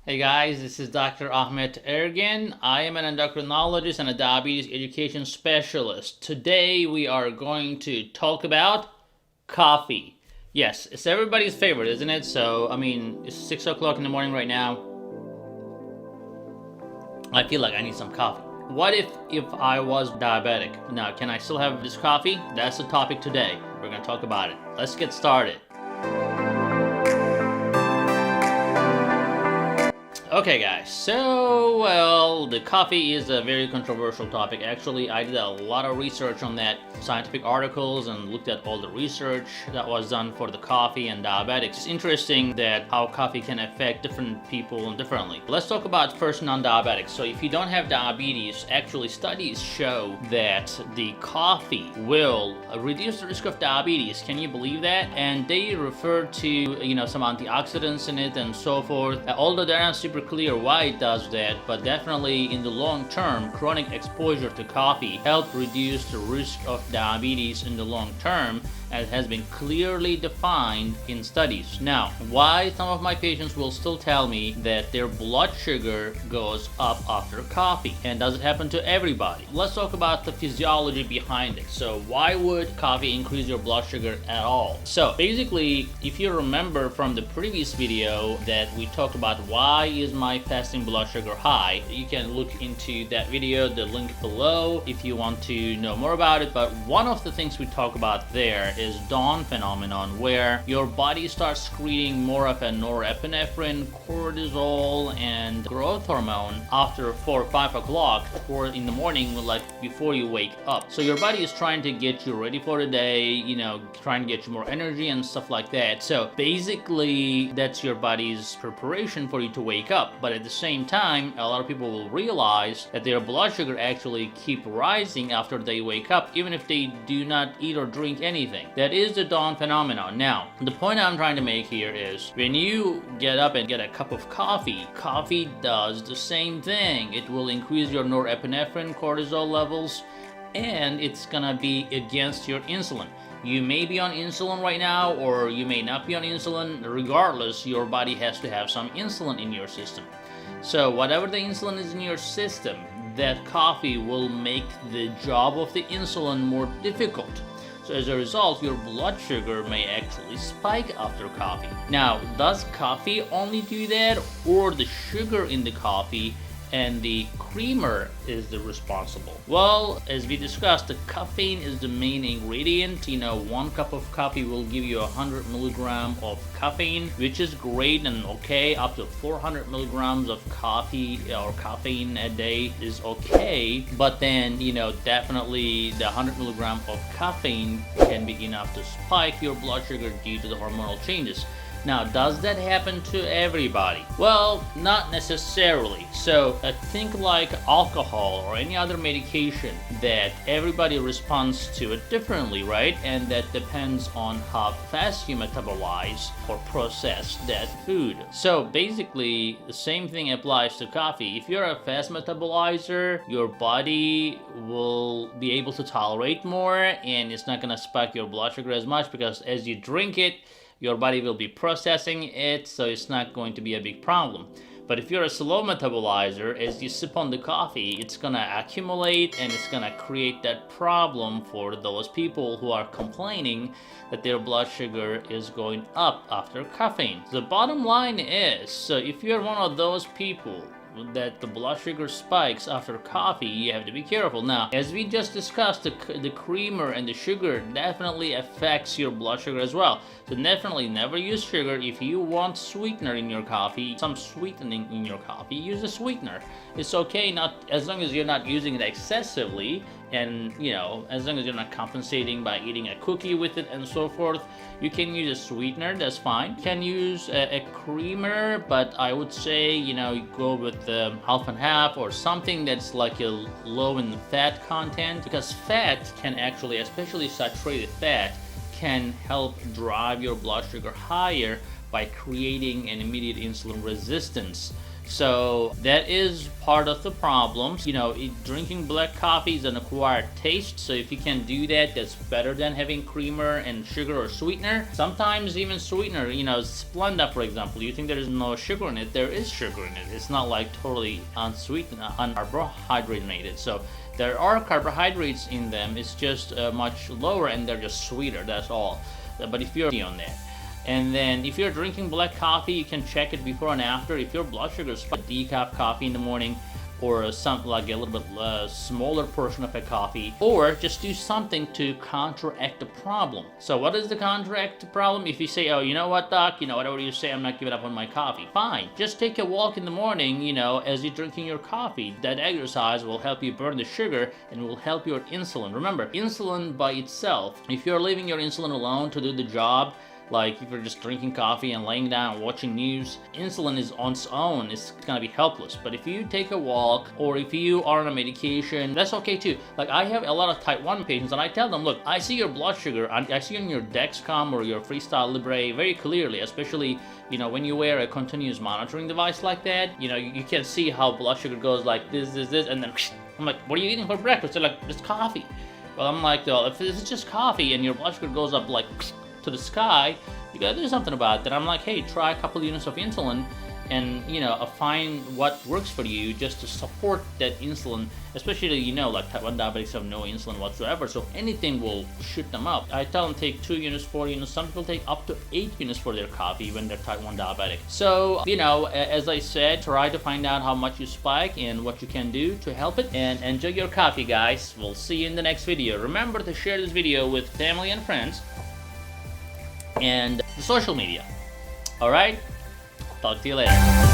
Hey guys, this is Dr. Ahmed Ergin. I am an endocrinologist and a diabetes education specialist. Today we are going to talk about coffee. Yes, it's everybody's favorite, isn't it? So, it's 6 o'clock in the morning right now. I feel like I need some coffee. What if I was diabetic? Now, can I still have this coffee? That's the topic today. We're going to talk about it. Let's get started. Okay guys, so the coffee is a very controversial topic. Actually, I did a lot of research on that, scientific articles, and looked at all the research that was done for the coffee and diabetics. It's interesting that how coffee can affect different people differently. Let's talk about first non-diabetics. So if you don't have diabetes, actually studies show that the coffee will reduce the risk of diabetes. Can you believe that? And they refer to, some antioxidants in it and so forth. Although they're not super clear why it does that, but definitely in the long term, chronic exposure to coffee help reduce the risk of diabetes in the long term, as has been clearly defined in studies. Now, why some of my patients will still tell me that their blood sugar goes up after coffee, and does it happen to everybody? Let's talk about the physiology behind it. So why would coffee increase your blood sugar at all? So basically, if you remember from the previous video that we talked about why is my fasting blood sugar high, you can look into that video, the link below, if you want to know more about it. But one of the things we talk about there is Dunn phenomenon, where your body starts secreting more of a norepinephrine, cortisol, and growth hormone after 4 or 5 o'clock or in the morning, like before you wake up. So your body is trying to get you ready for the day, trying to get you more energy and stuff like that. So basically, that's your body's preparation for you to wake up. But at the same time, a lot of people will realize that their blood sugar actually keep rising after they wake up, even if they do not eat or drink anything. That is the Dunn phenomenon. Now, the point I'm trying to make here is when you get up and get a cup of coffee, coffee does the same thing. It will increase your norepinephrine, cortisol levels, and it's gonna be against your insulin. You may be on insulin right now, or you may not be on insulin. Regardless, your body has to have some insulin in your system. So whatever the insulin is in your system, that coffee will make the job of the insulin more difficult. So as a result, your blood sugar may actually spike after coffee. Now, does coffee only do that, or the sugar in the coffee and the creamer is the responsible? Well, as we discussed, the caffeine is the main ingredient. 1 cup of coffee will give you 100 milligrams of caffeine, which is great and okay. Up to 400 milligrams of coffee or caffeine a day is okay. But then, definitely the 100 milligrams of caffeine can be enough to spike your blood sugar due to the hormonal changes. Now, does that happen to everybody? Well, not necessarily. So think like alcohol or any other medication, that everybody responds to it differently, right? And that depends on how fast you metabolize or process that food. So basically, the same thing applies to coffee. If you're a fast metabolizer, your body will be able to tolerate more, and it's not gonna spike your blood sugar as much, because as you drink it, your body will be processing it, so it's not going to be a big problem. But if you're a slow metabolizer, as you sip on the coffee, it's gonna accumulate, and it's gonna create that problem for those people who are complaining that their blood sugar is going up after caffeine. The bottom line is, so if you're one of those people that the blood sugar spikes after coffee, you have to be careful. Now, as we just discussed, the creamer and the sugar definitely affects your blood sugar as well. So definitely never use sugar. If you want sweetener in your coffee, some sweetening in your coffee, use a sweetener. It's okay, not as long as you're not using it excessively, and as long as you're not compensating by eating a cookie with it and so forth. You can use a sweetener, that's fine. You can use a creamer, but I would say go with half and half, or something that's like a low in fat content, because fat can actually, especially saturated fat, can help drive your blood sugar higher by creating an immediate insulin resistance. So that is part of the problems. Drinking black coffee is an acquired taste, so if you can do that, that's better than having creamer and sugar or sweetener. Sometimes even sweetener, Splenda, for example, you think there is no sugar in it, there is sugar in it. It's not like totally unsweetened, uncarbohydrated. So there are carbohydrates in them, it's just much lower and they're just sweeter, that's all. But if you're on that, and then if you're drinking black coffee, you can check it before and after. If your blood sugar is decaf coffee in the morning, or something like a little bit smaller portion of a coffee, or just do something to counteract the problem. So what is the counteract the problem? If you say, oh, you know what, doc, whatever you say, I'm not giving up on my coffee. Fine, just take a walk in the morning, as you're drinking your coffee. That exercise will help you burn the sugar and will help your insulin. Remember, insulin by itself, if you're leaving your insulin alone to do the job, like if you're just drinking coffee and laying down and watching news, insulin is on its own, it's gonna be helpless. But if you take a walk, or if you are on a medication, that's okay too. Like I have a lot of type 1 patients and I tell them, look, I see your blood sugar, I see on your Dexcom or your Freestyle Libre very clearly, especially when you wear a continuous monitoring device like that, you can see how blood sugar goes like this, and then I'm like, what are you eating for breakfast? They're like, it's coffee. Well, I'm like, well, if it's just coffee and your blood sugar goes up like to the sky, you gotta do something about that. I'm like, hey, try a couple units of insulin and find what works for you just to support that insulin, especially like type 1 diabetics have no insulin whatsoever, so anything will shoot them up. I tell them take 2 units, 4 units. Some people take up to 8 units for their coffee when they're type 1 diabetic. So as I said, try to find out how much you spike and what you can do to help it, and enjoy your coffee, guys. We'll see you in the next video. Remember to share this video with family and friends and the social media. Alright? Talk to you later.